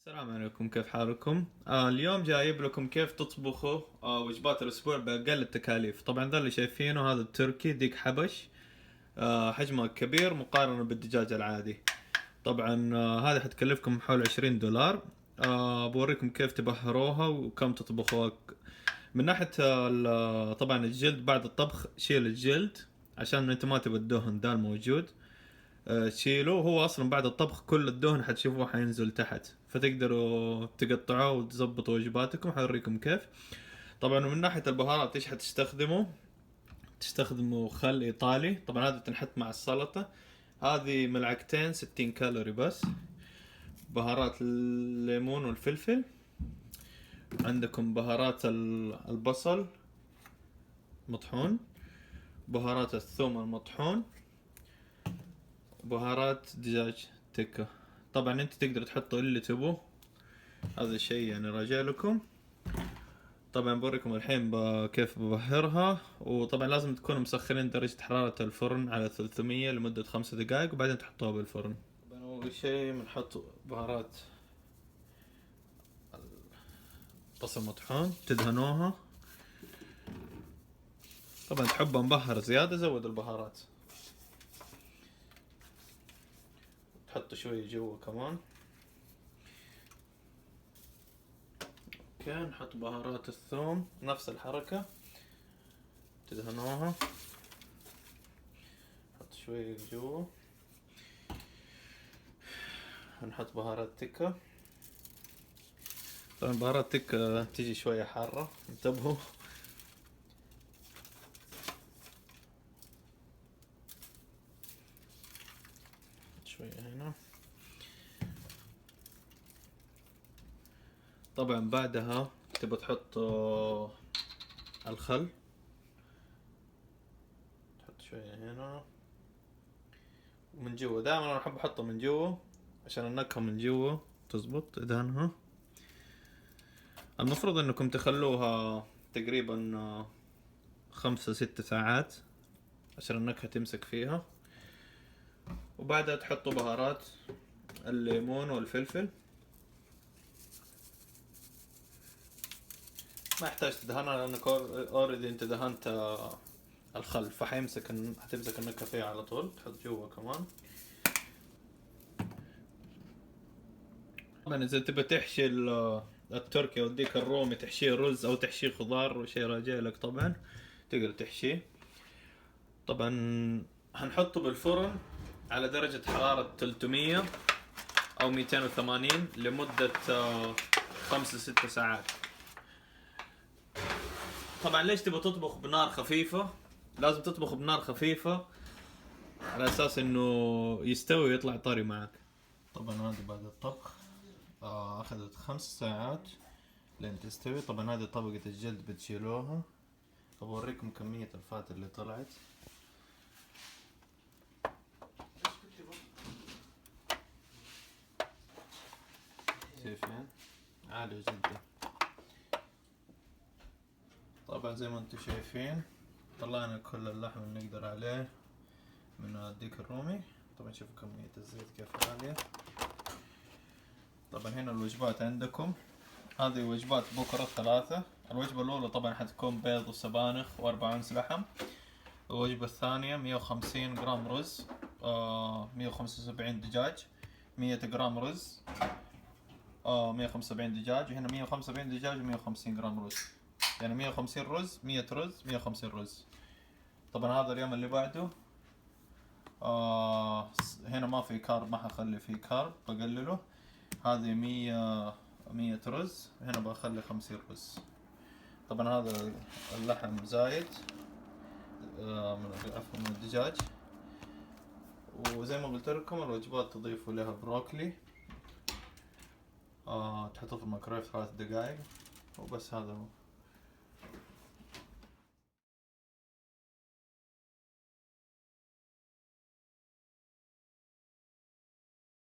السلام عليكم، كيف حالكم؟ اليوم جايب لكم كيف تطبخوا وجبات الأسبوع بأقل التكاليف. طبعا ذا اللي شايفينه، هذا التركي ديك حبش. حجمه كبير مقارنة بالدجاج العادي. طبعا هذه حتكلفكم حول $20. بوريكم كيف تبهروها وكم تطبخوها. من ناحية طبعا الجلد، بعد الطبخ شيل الجلد عشان انت ما تبى الدهن ذا الموجود. تشيله. هو اصلا بعد الطبخ كل الدهن حتشوفوه حينزل تحت، فتقدروا تقطعوه وتزبطوا وجباتكم. حوريكم كيف. طبعا من ناحية البهارات ايش حتستخدموا؟ تستخدموا خل ايطالي، طبعا هذا تنحط مع السلطة. هذه ملعقتين 60 كالوري بس. بهارات الليمون والفلفل. عندكم بهارات البصل مطحون. بهارات الثوم المطحون. بهارات دجاج تكة. طبعا انت تقدر تحطوا اللي تبوه، هذا الشيء يعني راجع لكم. طبعا بوريكم الحين كيف ببهرها. وطبعا لازم تكونوا مسخنين درجة حرارة الفرن على 300 لمدة 5 دقائق وبعدين تحطوها بالفرن. طبعا اول شيء بنحط بهارات البصل مطحون، تدهنوها. طبعا تحبها مبهر زيادة زود البهارات. تحطوا شوية جوا كمان. اوكي، نحط بهارات الثوم نفس الحركة، تدهنوها. نحط شوية جوا. نحط بهارات تكة. طبعا بهارات تكة تيجي شوية حارة، انتبهوا. شوية هنا. طبعا بعدها تبى تحط الخل. تحط شوية هنا ومن جوا. دائما انا احب احطه من جوا عشان النكهة من جوا تزبط. ادهنها. المفروض انكم تخلوها تقريبا 5-6 ساعات عشان النكهة تمسك فيها. وبعدها تحطوا بهارات الليمون والفلفل. ما يحتاج تدهنها لانك اوريدي انت دهنت الخل، حتمسك النكهة فيها على طول. تحط جوا كمان. طبعا اذا تبى تحشي التركي او الديك الرومي، تحشيه رز او تحشيه خضار وشي راجع لك، طبعا تقدر تحشيه. طبعا هنحطه بالفرن على درجة حرارة 300 او 280 لمدة 5-6 ساعات. طبعا ليش تبى تطبخ بنار خفيفة؟ لازم تطبخ بنار خفيفة على اساس انه يستوي ويطلع طري معك. طبعا هذه بعد الطبخ اخذت 5 ساعات لين تستوي. طبعا هذه طبقة الجلد بتشيلوها. بوريكم كمية الفات اللي طلعت. شايفين؟ عالية جدا. طبعا زي ما انتم شايفين طلعنا كل اللحم اللي نقدر عليه من الديك الرومي. طبعا شوفوا كمية الزيت كيف عالية. طبعا هنا الوجبات عندكم. هذه وجبات بكرة 3. الوجبة الأولى طبعا حتكون بيض وسبانخ و4 أونس لحم. الوجبة الثانية 150 جرام رز، 175 دجاج، 100 جرام رز، 175 دجاج. وهنا 175 دجاج و150 جرام رز، يعني 150 رز 100 رز 150 رز. طبعا هذا اليوم اللي بعده هنا ما في كارب، ما حخلي فيه كارب، بقلله. هذه 100 رز، هنا بخلي 50 رز. طبعا هذا اللحم زايد من الدجاج. وزي ما قلت لكم الوجبات تضيفوا لها بروكلي، تحطوه في الميكرويف 3 دقائق وبس. هذا هو.